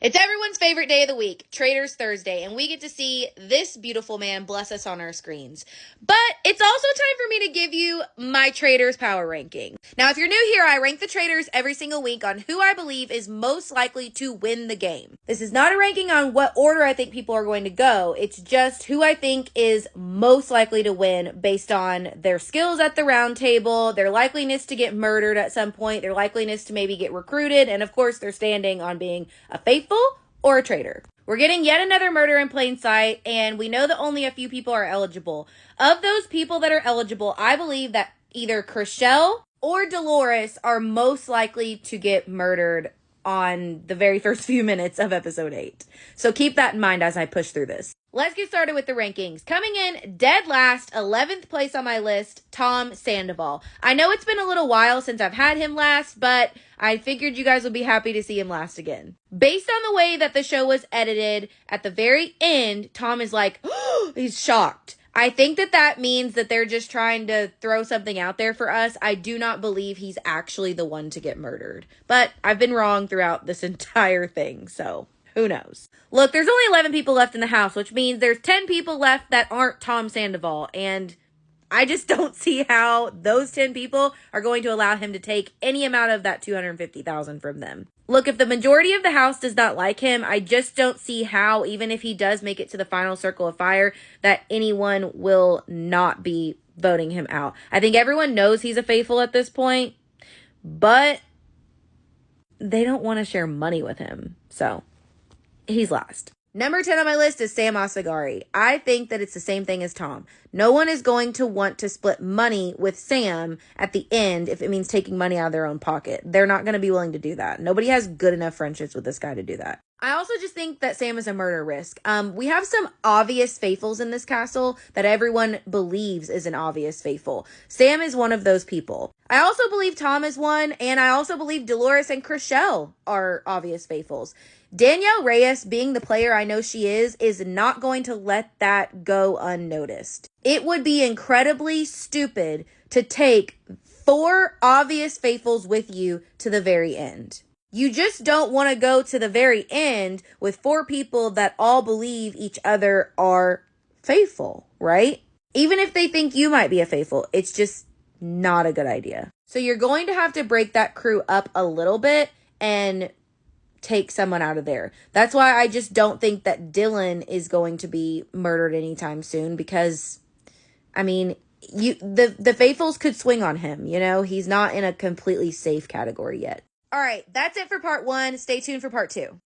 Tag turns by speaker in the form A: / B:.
A: It's everyone's favorite day of the week, Traitors Thursday, and we get to see this beautiful man bless us on our screens. But it's also time for me to give you my Traitors power ranking. Now, if you're new here, I rank the Traitors every single week on who I believe is most likely to win the game. This is not a ranking on what order I think people are going to go. It's just who I think is most likely to win based on their skills at the round table, their likeliness to get murdered at some point, their likeliness to maybe get recruited, and of course, their standing on being a faithful or a traitor. We're getting yet another murder in plain sight, and we know that only a few people are eligible. Of those people that are eligible, I believe that either Chriselle or Dolores are most likely to get murdered on the very first few minutes of episode 8. So keep that in mind as I push through this. Let's get started with the rankings. Coming in dead last, 11th place on my list, Tom Sandoval. I know it's been a little while since I've had him last, but I figured you guys would be happy to see him last again. Based on the way that the show was edited, at the very end, Tom is like, oh, he's shocked. I think that means that they're just trying to throw something out there for us. I do not believe he's actually the one to get murdered. But I've been wrong throughout this entire thing, so who knows? Look, there's only 11 people left in the house, which means there's 10 people left that aren't Tom Sandoval, and I just don't see how those 10 people are going to allow him to take any amount of that $250,000 from them. Look, if the majority of the house does not like him, I just don't see how, even if he does make it to the final circle of fire, that anyone will not be voting him out. I think everyone knows he's a faithful at this point, but they don't want to share money with him. So he's last. Number 10 on my list is Sam Asghari. I think that it's the same thing as Tom. No one is going to want to split money with Sam at the end if it means taking money out of their own pocket. They're not going to be willing to do that. Nobody has good enough friendships with this guy to do that. I also just think that Sam is a murder risk. We have some obvious faithfuls in this castle that everyone believes is an obvious faithful. Sam is one of those people. I also believe Tom is one, and I also believe Dolores and Chriselle are obvious faithfuls. Danielle Reyes, being the player I know she is not going to let that go unnoticed. It would be incredibly stupid to take 4 obvious faithfuls with you to the very end. You just don't want to go to the very end with 4 people that all believe each other are faithful, right? Even if they think you might be a faithful, it's just not a good idea. So you're going to have to break that crew up a little bit and take someone out of there. That's why I just don't think that Dylan is going to be murdered anytime soon, because I mean, the faithfuls could swing on him, you know? He's not in a completely safe category yet. All right, that's it for part 1. Stay tuned for part 2.